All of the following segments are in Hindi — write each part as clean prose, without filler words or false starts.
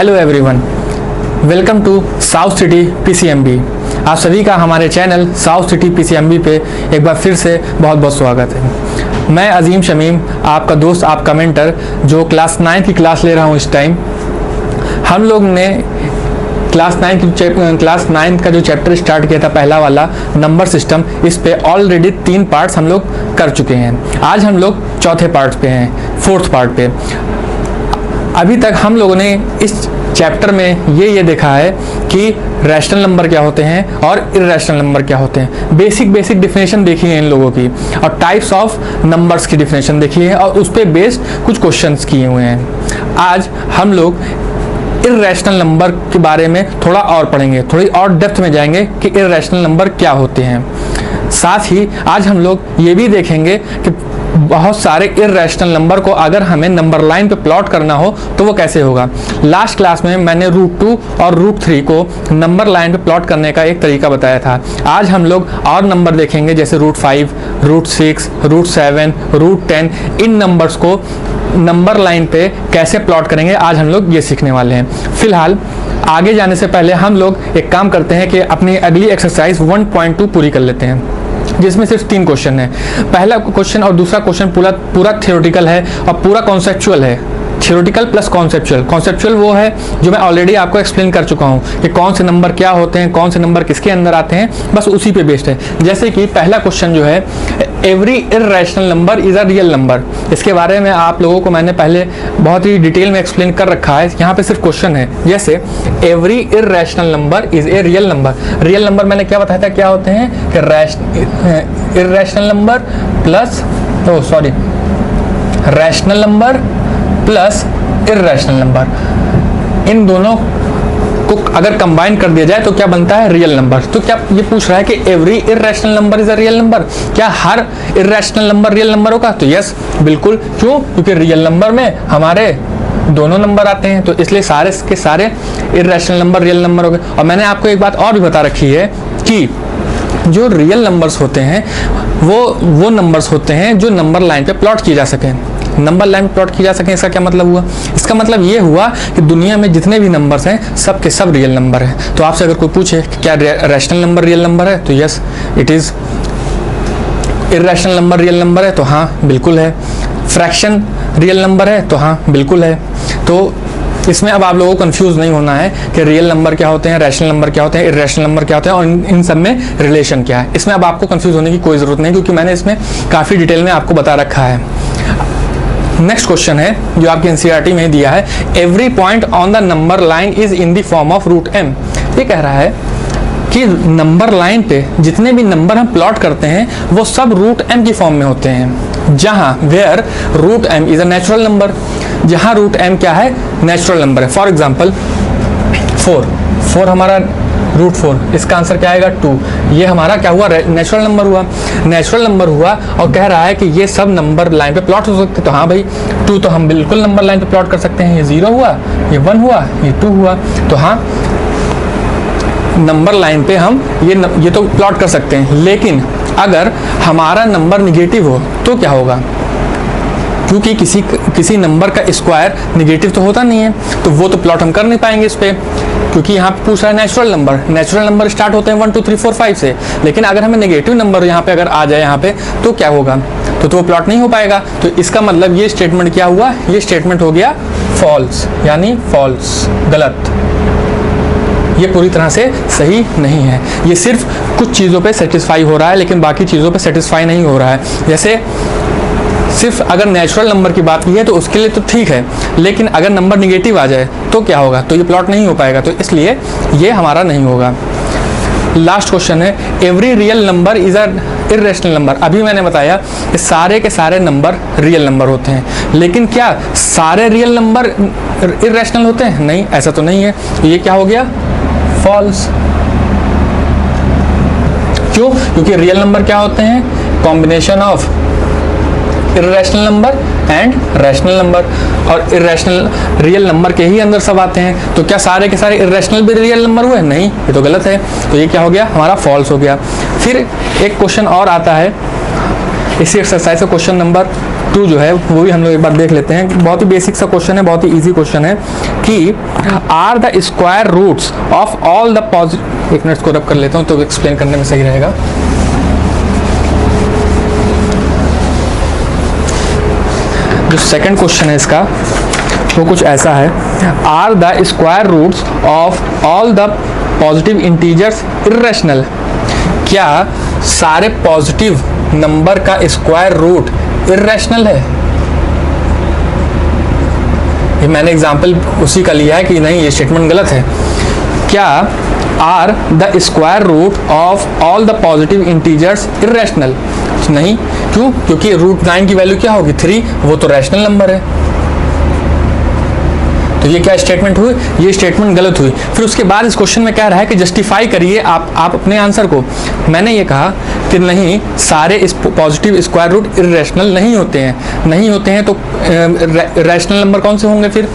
Hello everyone, welcome to South City PCMB. आप सभी का हमारे चैनल साउथ सिटी पीसीएमबी पे एक बार फिर से बहुत बहुत स्वागत है। मैं अजीम शमीम, आपका दोस्त, आपका मेंटर, जो क्लास 9 की क्लास ले रहा हूँ इस टाइम। हम लोग ने क्लास 9 का जो चैप्टर स्टार्ट किया था, पहला वाला नंबर सिस्टम, इस पे ऑलरेडी 3 पार्ट्स हम लोग कर चुके हैं। आज हम लोग चौथे पार्ट पे हैं, 4th पार्ट पे। अभी तक हम लोगों ने इस चैप्टर में ये देखा है कि रैशनल नंबर क्या होते हैं और इर्रेशनल नंबर क्या होते हैं। बेसिक डिफिनेशन देखी है इन लोगों की, और टाइप्स ऑफ नंबर्स की डिफिनेशन देखी है, और उस पर बेस्ड कुछ क्वेश्चंस किए हुए हैं। आज हम लोग इर्रेशनल नंबर के बारे में थोड़ा और पढ़ेंगे, थोड़ी और डेप्थ में जाएंगे कि इर्रेशनल नंबर क्या होते हैं। साथ ही आज हम लोग ये भी देखेंगे कि बहुत सारे इर्रेशनल नंबर को अगर हमें नंबर लाइन पे प्लॉट करना हो तो वो कैसे होगा। लास्ट क्लास में मैंने √2 और √3 को नंबर लाइन पे प्लॉट करने का एक तरीका बताया था। आज हम लोग और नंबर देखेंगे, जैसे √5, √6, √7, √10। इन नंबर्स को नंबर लाइन पे कैसे प्लॉट करेंगे, आज हम लोग ये सीखने वाले हैं। फिलहाल आगे जाने से पहले हम लोग एक काम करते हैं कि अपनी अगली एक्सरसाइज 1.2 पूरी कर लेते हैं, जिसमें सिर्फ 3 क्वेश्चन है। पहला क्वेश्चन और दूसरा क्वेश्चन पूरा थ्योरेटिकल है और पूरा कॉन्सेप्चुअल है। Theoretical plus conceptual. कॉन्सेप्चुअल वो है जो मैं ऑलरेडी आपको एक्सप्लेन कर चुका हूँ कि कौन से नंबर क्या होते हैं, कौन से नंबर किसके अंदर आते हैं, बस उसी पे बेस्ड है। जैसे कि पहला क्वेश्चन जो है, every irrational number is a real number. इसके बारे में आप लोगों को मैंने पहले बहुत ही डिटेल में एक्सप्लेन कर रखा है, यहाँ पे सिर्फ क्वेश्चन है। जैसे every irrational number is a real number. Real number मैंने क्या बताया था, क्या होते हैं कि irrational number plus rational number plus irrational number, इन दोनों को अगर कंबाइन कर दिया जाए तो क्या बनता है, रियल नंबर। तो क्या ये पूछ रहा है कि every irrational number is a real number, क्या हर इर्रेशनल नंबर रियल नंबर होगा? तो यस, बिल्कुल। क्यों? क्योंकि रियल नंबर में हमारे दोनों नंबर आते हैं, तो इसलिए सारे के सारे इर्रेशनल नंबर रियल नंबर हो गए। और मैंने आपको एक बात और भी बता रखी है कि जो रियल नंबर्स होते हैं वो नंबर्स होते हैं जो नंबर लाइन पे प्लॉट किए जा सकें। नंबर लाइन प्लॉट की जा सके, इसका क्या मतलब हुआ? इसका मतलब ये हुआ कि दुनिया में जितने भी नंबर्स हैं सब के सब रियल नंबर हैं। तो आपसे अगर कोई पूछे कि क्या रैशनल नंबर रियल नंबर है, तो yes it is. Irrational number real number है, तो हाँ बिल्कुल है। फ्रैक्शन रियल नंबर है, तो हाँ बिल्कुल है। तो इसमें अब आप लोगों को कंफ्यूज नहीं होना है कि रियल नंबर क्या होते हैं, रैशनल नंबर क्या होते हैं, इर्रेशनल नंबर क्या होते हैं, और इन सब में रिलेशन क्या है। इसमें अब आपको कंफ्यूज होने की कोई जरूरत नहीं, क्योंकि मैंने इसमें काफ़ी डिटेल में आपको बता रखा है। नेक्स्ट क्वेश्चन है जो आपके एनसीईआरटी में दिया है, every point on the number line is in the form of √m। ये कह रहा है कि नंबर लाइन पे जितने भी नंबर हम प्लॉट करते हैं वो सब √m की फॉर्म में होते हैं, जहां where √m is a natural number, जहां √m क्या है, नेचुरल नंबर है। फॉर एग्जाम्पल 4 हमारा √4, इसका आंसर क्या आएगा 2। ये हमारा क्या हुआ, नेचुरल नंबर हुआ। नेचुरल नंबर हुआ और कह रहा है कि ये सब नंबर लाइन पे प्लॉट हो सकते हैं। तो हाँ भाई, 2 तो हम बिल्कुल नंबर लाइन पे प्लॉट कर सकते हैं। ये 0 हुआ, ये 1 हुआ, ये 2 हुआ। तो हाँ, नंबर लाइन पे हम ये तो प्लॉट कर सकते हैं। लेकिन अगर हमारा नंबर निगेटिव हो तो क्या होगा? क्योंकि किसी नंबर का स्क्वायर निगेटिव तो होता नहीं है, तो वो तो प्लॉट हम कर नहीं पाएंगे इस पे, क्योंकि यहाँ पे पूछ रहा है natural number. Natural number start होते हैं 1 2 3 4 5 से, लेकिन अगर हमें नेगेटिव नंबर यहाँ पे अगर आ जाए यहाँ पे, तो क्या होगा? तो वो प्लॉट नहीं हो पाएगा। तो इसका मतलब ये स्टेटमेंट क्या हुआ, ये स्टेटमेंट हो गया फॉल्स, यानी फॉल्स, गलत। ये पूरी तरह से सही नहीं है। ये सिर्फ कुछ चीज़ों पे सेटिस्फाई हो रहा है, लेकिन बाकी चीज़ों पे सेटिस्फाई नहीं हो रहा है। जैसे सिर्फ अगर नेचुरल नंबर की बात की है तो उसके लिए तो ठीक है, लेकिन अगर नंबर निगेटिव आ जाए तो क्या होगा? तो ये प्लॉट नहीं हो पाएगा, तो इसलिए ये हमारा नहीं होगा। लास्ट क्वेश्चन है, every real number is a irrational number. अभी मैंने बताया कि सारे के सारे नंबर रियल नंबर होते हैं, लेकिन क्या सारे रियल नंबर इर्रेशनल होते हैं? नहीं, ऐसा तो नहीं है। तो ये क्या हो गया, फॉल्स। क्यों? क्योंकि रियल नंबर क्या होते हैं, combination of irrational number and rational number, और इर्रेशनल रियल नंबर के ही अंदर सब आते हैं। तो क्या सारे के सारे इर्रेशनल भी रियल नंबर हुए? नहीं, ये तो गलत है। तो ये क्या हो गया, हमारा फॉल्स हो गया। फिर एक क्वेश्चन और आता है इसी एक्सरसाइज का, क्वेश्चन नंबर 2 जो है वो भी हम लोग एक बार देख लेते हैं। बहुत ही बेसिक सा क्वेश्चन है, बहुत ही इजी क्वेश्चन है कि are the square roots of all the positive, एक मिनट इसको रब कर लेता हूँ तो एक्सप्लेन करने में सही रहेगा। जो सेकंड क्वेश्चन है इसका वो कुछ ऐसा है, are the square roots of all the positive integers irrational. क्या सारे पॉजिटिव नंबर का स्क्वायर रूट इर्रेशनल है? ये मैंने एग्जांपल उसी का लिया है कि नहीं, ये स्टेटमेंट गलत है। क्या are the square root of all the positive integers irrational? नहीं। क्यों? क्योंकि रूट 9 की वैल्यू क्या होगी 3, वो तो रैशनल नंबर है। तो ये क्या स्टेटमेंट हुई? ये स्टेटमेंट गलत हुई। फिर उसके बाद इस क्वेश्चन में कह रहा है कि जस्टिफाई करिए आप अपने आंसर को। मैंने ये कहा कि नहीं, सारे इस पॉजिटिव स्क्वायर रूट इर्रेशनल नहीं होते हैं। नहीं होते हैं तो रैशनल नंबर कौन से होंगे? फिर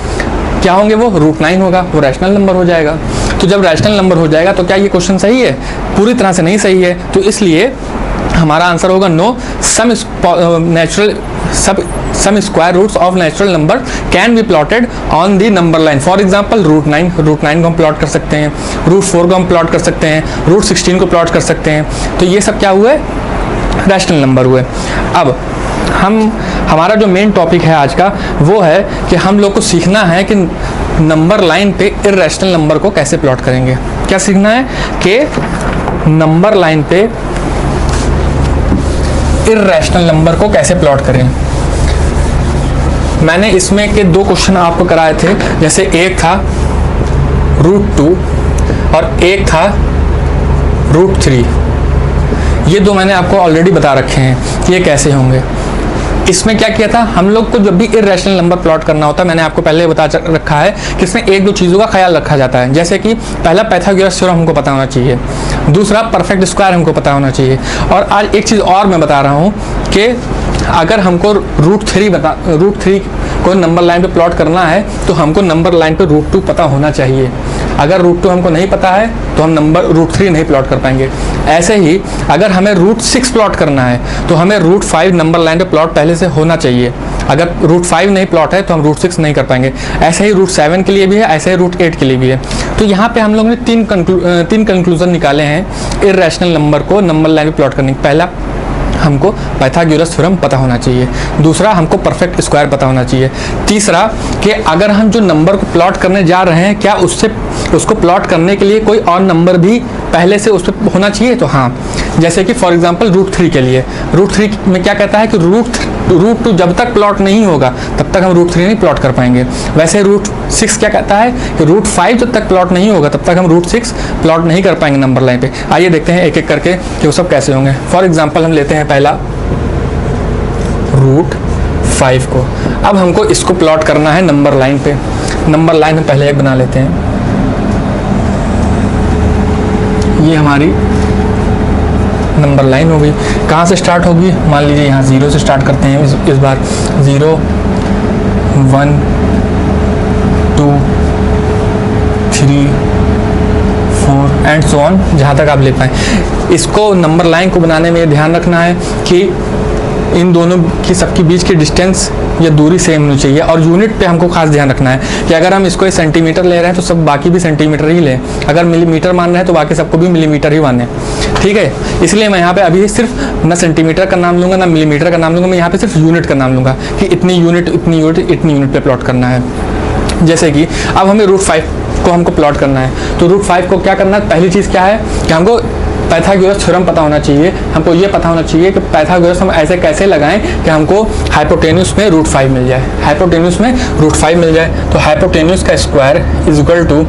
क्या होंगे? वो रूट 9 होगा, वो रैशनल नंबर हो जाएगा। तो जब रैशनल नंबर हो जाएगा तो क्या ये क्वेश्चन सही है? पूरी तरह से नहीं सही है। तो इसलिए हमारा आंसर होगा no, some square roots of natural number can be plotted on the number line. For example root 9 को हम प्लॉट कर सकते हैं, रूट 4 को हम प्लॉट कर सकते हैं, रूट 16 को प्लॉट कर सकते हैं। तो ये सब क्या हुए? रैशनल नंबर हुए। अब हमारा जो मेन टॉपिक है आज का वो है कि हम लोग को सीखना है कि नंबर लाइन पे इर्रेशनल नंबर को कैसे प्लॉट करेंगे। क्या सीखना है? कि नंबर लाइन पे इर्रेशनल नंबर को कैसे प्लॉट करें। मैंने इसमें के 2 क्वेश्चन आपको कराए थे, जैसे एक था रूट 2 और एक था रूट 3। ये 2 मैंने आपको ऑलरेडी बता रखे हैं कि ये कैसे होंगे। इसमें क्या किया था, हम लोग को जब भी इर्रेशनल नंबर प्लॉट करना होता है, मैंने आपको पहले बता रखा है कि इसमें 1-2 चीज़ों का ख्याल रखा जाता है। जैसे कि पहला पाइथागोरस थ्योरम हमको पता होना चाहिए, दूसरा परफेक्ट स्क्वायर हमको पता होना चाहिए, और आज एक चीज़ और मैं बता रहा हूँ कि अगर हमको रूट 3 को नंबर लाइन पे प्लॉट करना है तो हमको नंबर लाइन पे रूट 2 पता होना चाहिए। अगर रूट 2 हमको नहीं पता है तो हम रूट 3 नहीं प्लॉट कर पाएंगे। ऐसे ही अगर हमें रूट 6 प्लॉट करना है तो हमें रूट 5 नंबर लाइन पे प्लॉट पहले से होना चाहिए। अगर रूट 5 नहीं प्लॉट है तो हम रूट 6 नहीं कर पाएंगे। ऐसे ही रूट 7 के लिए भी है, ऐसे ही रूट 8 के लिए भी है। तो यहाँ पे हम लोगों ने 3 कंक्लूजन निकाले हैं इर्रेशनल नंबर को नंबर लाइन पे प्लॉट करने के। पहला, हमको पाइथागोरस थ्योरम पता होना चाहिए। दूसरा, हमको परफेक्ट स्क्वायर पता होना चाहिए। तीसरा, कि अगर हम जो नंबर को प्लॉट करने जा रहे हैं क्या उसको प्लॉट करने के लिए कोई और नंबर भी पहले से उस पर होना चाहिए। तो हाँ, जैसे कि फॉर एग्जांपल रूट 3 के लिए, रूट 3 में क्या कहता है कि रूट 2 जब तक प्लॉट नहीं होगा तब तक हम रूट 3 नहीं प्लॉट कर पाएंगे। वैसे रूट 6 क्या कहता है कि रूट 5 जब तक प्लॉट नहीं होगा तब तक हम रूट 6 प्लॉट नहीं कर पाएंगे नंबर लाइन पे। आइए देखते हैं एक एक करके कि वो सब कैसे होंगे। फॉर एग्जांपल हम लेते हैं पहला रूट 5 को। अब हमको इसको प्लॉट करना है नंबर लाइन पे। नंबर लाइन हम पहले एक बना लेते हैं। ये हमारी नंबर लाइन होगी। कहाँ से स्टार्ट होगी? मान लीजिए यहाँ 0 से स्टार्ट करते हैं इस बार। 0 1 2 3 4 एंड सो ऑन, जहाँ तक आप ले पाएँ। इसको नंबर लाइन को बनाने में ये ध्यान रखना है कि इन दोनों की सबके बीच की डिस्टेंस या दूरी सेम होनी चाहिए। और यूनिट पे हमको खास ध्यान रखना है कि अगर हम इसको सेंटीमीटर ले रहे हैं तो सब बाकी भी सेंटीमीटर ही लें। अगर मिलीमीटर मान रहे हैं तो बाकी सबको भी मिलीमीटर ही माने। ठीक है, इसलिए मैं यहाँ पे अभी सिर्फ ना सेंटीमीटर का नाम लूँगा ना मिलीमीटर का नाम लूँगा। मैं यहाँ पे सिर्फ यूनिट का नाम लूँगा कि इतनी यूनिट पे प्लॉट करना है। जैसे कि अब हमें रूट 5 को हमको प्लॉट करना है तो रूट 5 को क्या करना है? पहली चीज़ क्या है कि हमको पाइथागोरस थ्योरम पता होना चाहिए। हमको ये पता होना चाहिए कि पाइथागोरस हम ऐसे कैसे लगाएं कि हमको हाइपोटेन्यूस में रूट 5 मिल जाए। हाइपोटेन्यूस में रूट 5 मिल जाए तो हाइपोटेन्यूस का square is equal to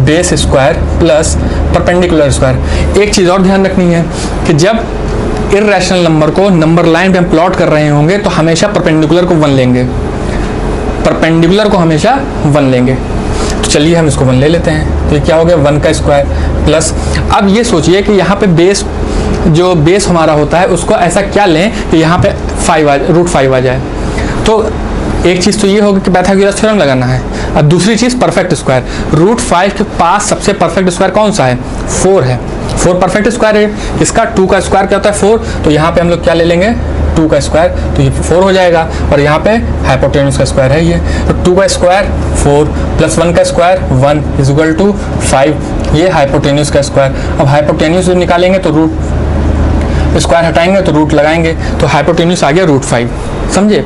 base square plus perpendicular square. एक चीज़ और ध्यान रखनी है कि जब इर्रेशनल नंबर को नंबर लाइन पे हम प्लॉट कर रहे होंगे तो हमेशा परपेंडिकुलर को 1 लेंगे। परपेंडिकुलर को हमेशा 1 लेंगे। तो चलिए हम इसको 1 ले लेते हैं। तो ये क्या हो गया? 1 का स्क्वायर प्लस, अब ये सोचिए कि यहाँ पे जो बेस हमारा होता है उसको ऐसा क्या लें कि यहाँ पे रूट 5 आ जाए। तो एक चीज़ तो ये होगी कि पाइथागोरस थ्योरम लगाना है। अब दूसरी चीज़ परफेक्ट स्क्वायर। रूट 5 के पास सबसे परफेक्ट स्क्वायर कौन सा है? 4 है। 4 परफेक्ट स्क्वायर है। इसका 2 का स्क्वायर क्या होता है? 4। तो यहाँ पे हम लोग क्या ले लेंगे? 2 का स्क्वायर, तो ये 4 हो जाएगा। और यहाँ पे हाइपोटेन्यूज का स्क्वायर है ये, तो 2 का स्क्वायर 4 प्लस 1 का स्क्वायर 1 इज इक्वल टू 5, ये हाइपोटेन्यूज का स्क्वायर। अब हाइपोटेन्यूज निकालेंगे तो रूट स्क्वायर हटाएंगे तो रूट लगाएंगे, तो हाइपोटेन्यूज आ गया √5। समझे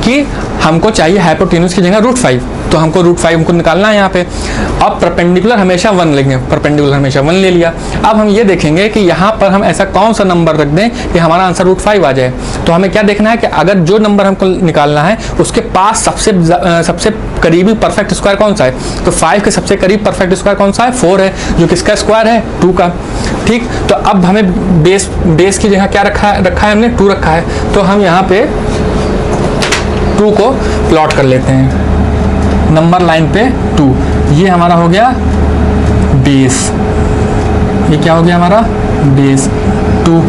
कि हमको चाहिए हाइपोटेन्यूज की जगह √5, तो हमको √5 हमको निकालना है यहाँ पे। अब परपेंडिकुलर हमेशा 1 लेंगे, परपेंडिकुलर हमेशा 1 ले लिया। अब हम ये देखेंगे कि यहाँ पर हम ऐसा कौन सा नंबर रख दें कि हमारा आंसर √5 आ जाए। तो हमें क्या देखना है कि अगर जो नंबर हमको निकालना है उसके पास सबसे करीबी परफेक्ट स्क्वायर कौन सा है, तो 5 के सबसे करीब परफेक्ट स्क्वायर कौन सा है, 4 है, जो किसका स्क्वायर है, 2 का। ठीक, तो अब हमें बेस की जगह क्या रखा है हमने, 2 रखा है, तो हम यहाँ पे 2 को प्लॉट कर लेते हैं नंबर लाइन पे 2। ये हमारा हो गया बेस, ये क्या हो गया हमारा बेस 2।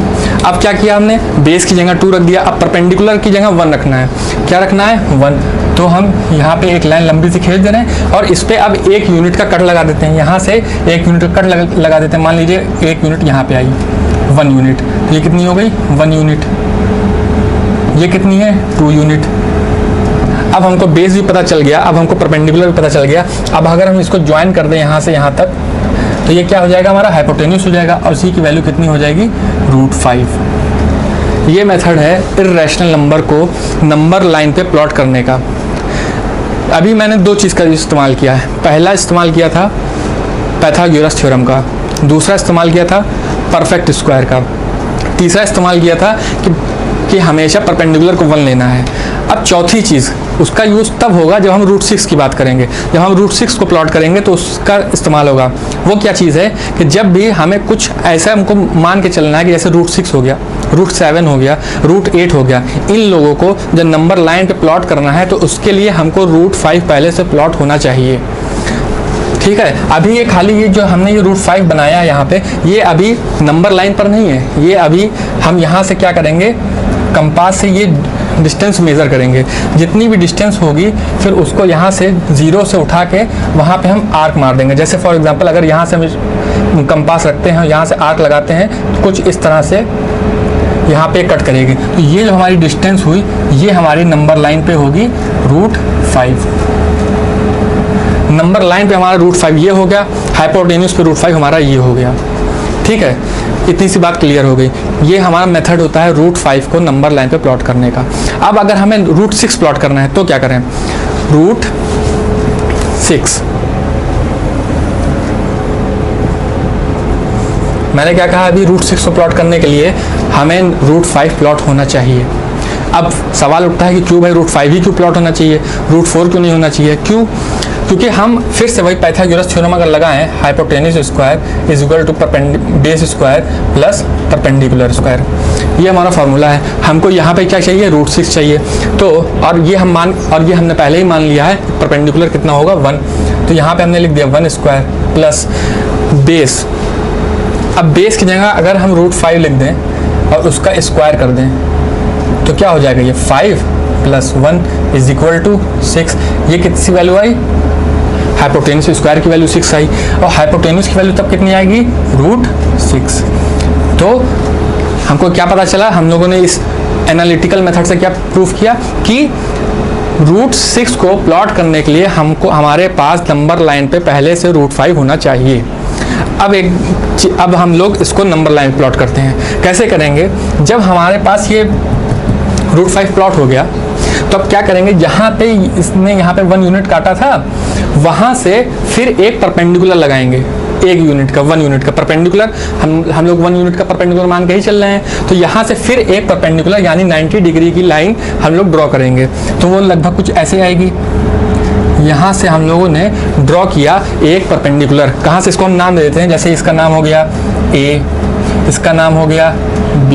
अब क्या किया हमने, बेस की जगह 2 रख दिया। अब परपेंडिकुलर की जगह 1 रखना है, क्या रखना है 1, तो हम यहाँ पे एक लाइन लंबी सी खींच दे रहे हैं और इस पे अब 1 यूनिट का कट लगा देते हैं। यहाँ से 1 यूनिट का कट लगा देते हैं। मान लीजिए 1 यूनिट यहाँ पे आई 1 यूनिट, तो ये कितनी हो गई 1 यूनिट, ये कितनी है 2 यूनिट। अब हमको बेस भी पता चल गया, अब हमको परपेंडिकुलर भी पता चल गया। अब अगर हम इसको ज्वाइन कर दें यहाँ से यहाँ तक, तो ये क्या हो जाएगा हमारा हाइपोटेन्यूज हो जाएगा, और सी की वैल्यू कितनी हो जाएगी √5। ये मेथड है इर्रेशनल नंबर को नंबर लाइन पे प्लॉट करने का। अभी मैंने 2 चीज़ का इस्तेमाल किया है। पहला इस्तेमाल किया था पाइथागोरस थ्योरम का, दूसरा इस्तेमाल किया था परफेक्ट स्क्वायर का, तीसरा इस्तेमाल किया था कि हमेशा परपेंडिकुलर को 1 लेना है। अब चौथी चीज़, उसका यूज़ तब होगा जब हम √6 की बात करेंगे। जब हम √6 को प्लॉट करेंगे तो उसका इस्तेमाल होगा। वो क्या चीज़ है कि जब भी हमें कुछ ऐसा हमको मान के चलना है कि जैसे √6 हो गया, √7 हो गया, √8 हो गया, इन लोगों को जब नंबर लाइन पे प्लॉट करना है तो उसके लिए हमको √5 पहले से प्लॉट होना चाहिए। ठीक है, अभी ये खाली ये जो हमने ये √5 बनाया है यहाँ पे, ये अभी नंबर लाइन पर नहीं है, ये अभी हम यहाँ से क्या करेंगे, कंपास से ये डिस्टेंस मेज़र करेंगे। जितनी भी डिस्टेंस होगी फिर उसको यहाँ से 0 से उठा के वहाँ पे हम आर्क मार देंगे। जैसे फॉर एग्जांपल अगर यहाँ से हम कंपास रखते हैं, यहाँ से आर्क लगाते हैं, तो कुछ इस तरह से यहाँ पे कट करेगी। तो ये जो हमारी डिस्टेंस हुई ये हमारी नंबर लाइन पे होगी √5। नंबर लाइन पे हमारा √5 ये हो गया, हाइपोटेन्यूज पे √5 हमारा ये हो गया। ठीक है, इतनी सी बात क्लियर हो गई। ये हमारा मेथड होता है √5 को नंबर लाइन पे प्लॉट करने का। अब अगर हमें √6 प्लॉट करना है तो क्या करें, √6, मैंने क्या कहा अभी, √6 को प्लॉट करने के लिए हमें √5 प्लॉट होना चाहिए। अब सवाल उठता है कि क्यों भाई √5 ही क्यों प्लॉट होना चाहिए, √4 क्यों नहीं होना चाहिए, क्यों? क्योंकि हम फिर से वही पाइथागोरस थ्योरम अगर लगाएं, hypotenuse square is equal to base square plus perpendicular square, ये हमारा फॉर्मूला है। हमको यहाँ पे क्या चाहिए, √6 चाहिए। तो और ये हमने पहले ही मान लिया है परपेंडिकुलर कितना होगा 1, तो यहाँ पे हमने लिख दिया 1 स्क्वायर प्लस बेस। अब बेस की जगह अगर हम √5 लिख दें और उसका स्क्वायर कर दें तो क्या हो जाएगा, ये 5 + 1 इज इक्वल टू 6। ये कितनी वैल्यू आई, हाइपोटेन्यूज स्क्वायर की वैल्यू 6 आई, और हाइपोटेन्यूज की वैल्यू तब कितनी आएगी, √6। तो हमको क्या पता चला, हम लोगों ने इस एनालिटिकल मेथड से क्या प्रूफ किया कि √6 को प्लॉट करने के लिए हमको हमारे पास नंबर लाइन पे पहले से √5 होना चाहिए। अब हम लोग इसको नंबर लाइन प्लॉट करते हैं। कैसे करेंगे, जब हमारे पास ये √5 प्लॉट हो गया तो अब क्या करेंगे, जहाँ पे इसने यहाँ पे 1 यूनिट काटा था वहाँ से फिर एक परपेंडिकुलर लगाएंगे, 1 यूनिट का 1 यूनिट का परपेंडिकुलर। हम लोग 1 यूनिट का परपेंडिकुलर मान के ही चल रहे हैं, तो यहाँ से फिर एक परपेंडिकुलर यानी 90 डिग्री की लाइन हम लोग ड्रॉ करेंगे। तो वो लगभग कुछ ऐसे आएगी। यहाँ से हम लोगों ने ड्रॉ किया एक परपेंडिकुलर, कहाँ से इसको हम नाम दे देते हैं, जैसे इसका नाम हो गया A, इसका नाम हो गया B,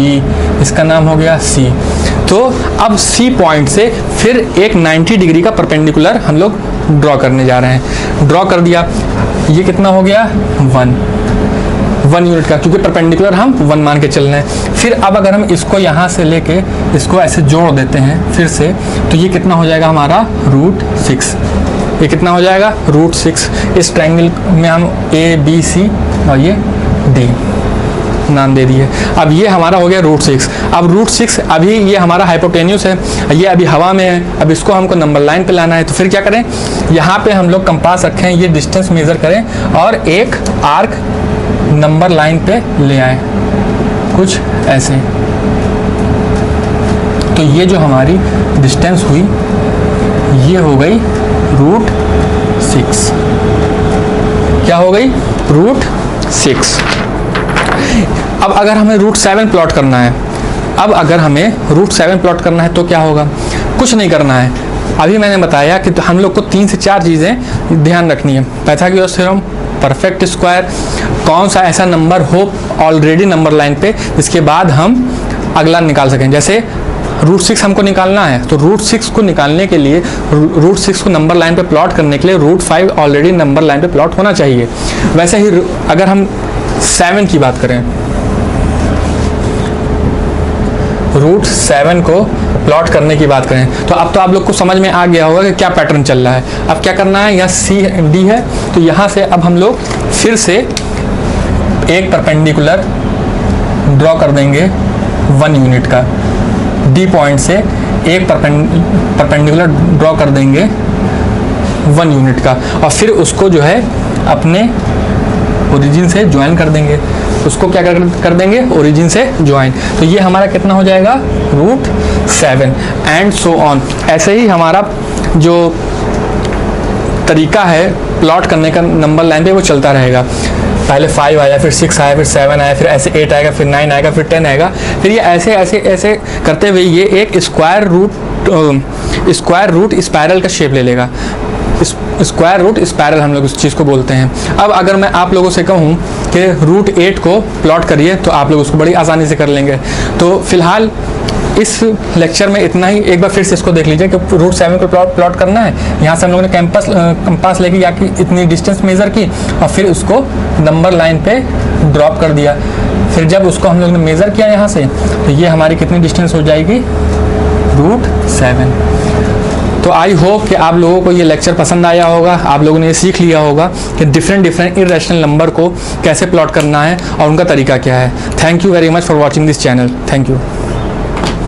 इसका नाम हो गया C। तो अब C पॉइंट से फिर एक 90 डिग्री का परपेंडिकुलर हम लोग ड्रॉ करने जा रहे हैं। ड्रॉ कर दिया, ये कितना हो गया 1 यूनिट का, क्योंकि परपेंडिकुलर हम 1 मान के चल रहे हैं। फिर अब अगर हम इसको यहाँ से लेके इसको ऐसे जोड़ देते हैं फिर से, तो ये कितना हो जाएगा हमारा √6। ये कितना हो जाएगा √6। इस ट्रायंगल में हम A B C और ये D, नाम दे दिए। अब ये हमारा हो गया √6। अब √6 अभी ये हमारा हाइपोटेन्यूस है, ये अभी हवा में है, अब इसको हमको नंबर लाइन पे लाना है। तो फिर क्या करें, यहाँ पे हम लोग कंपास रखें, ये डिस्टेंस मेज़र करें और एक आर्क नंबर लाइन पे ले आए, कुछ ऐसे। तो ये जो हमारी डिस्टेंस हुई ये हो गई √6। क्या हो गई? √6। अब अगर हमें √7 प्लॉट करना है, अब अगर हमें √7 प्लॉट करना है तो क्या होगा? कुछ नहीं करना है। अभी मैंने बताया कि हम लोग को 3 से 4 चीज़ें ध्यान रखनी है। पाइथागोरस थ्योरम, परफेक्ट स्क्वायर, कौन सा ऐसा नंबर हो ऑलरेडी नंबर लाइन पे जिसके बाद हम अगला निकाल सकें। जैसे √6 हमको निकालना है, तो √6 को निकालने के लिए, √6 को नंबर लाइन पे प्लॉट करने के लिए √5 ऑलरेडी नंबर लाइन पे प्लॉट होना चाहिए। वैसे ही अगर हम 7 की बात करें, √7 को प्लॉट करने की बात करें, तो अब तो आप लोग को समझ में आ गया होगा कि क्या पैटर्न चल रहा है। अब क्या करना है, यहाँ CD है, तो यहाँ से अब हम लोग फिर से एक परपेंडिकुलर ड्रॉ कर देंगे 1 यूनिट का। D पॉइंट से एक परपेंडिकुलर ड्रॉ कर देंगे 1 यूनिट का, और फिर उसको जो है अपने ओरिजिन से ज्वाइन कर देंगे। उसको क्या कर देंगे? ओरिजिन से ज्वाइन। तो ये हमारा कितना हो जाएगा? √7 एंड सो ऑन। ऐसे ही हमारा जो तरीका है प्लॉट करने का नंबर लाइन पे वो चलता रहेगा। पहले 5 आया, फिर 6 आया, फिर 7 आया, फिर ऐसे 8 आएगा, फिर 9 आएगा, फिर 10 आएगा। फिर ये ऐसे ऐसे ऐसे करते हुए ये एक स्क्वायर रूट स्पायरल का शेप ले लेगा। स्क्वायर रूट स्पायरल हम लोग इस चीज़ को बोलते हैं। अब अगर मैं आप लोगों से कहूँ कि √8 को प्लॉट करिए तो आप लोग उसको बड़ी आसानी से कर लेंगे। तो फिलहाल इस लेक्चर में इतना ही। एक बार फिर से इसको देख लीजिए कि √7 को प्लॉट करना है। यहाँ से हम लोगों ने कंपास लेके जाके इतनी डिस्टेंस मेज़र की और फिर उसको नंबर लाइन पे ड्रॉप कर दिया। फिर जब उसको हम लोग ने मेज़र किया यहाँ से, तो ये हमारी कितनी डिस्टेंस हो जाएगी? √7। तो आई होप कि आप लोगों को ये लेक्चर पसंद आया होगा, आप लोगों ने ये सीख लिया होगा कि डिफरेंट इर्रेशनल नंबर को कैसे प्लॉट करना है और उनका तरीका क्या है। Thank you very much for watching this channel. Thank you.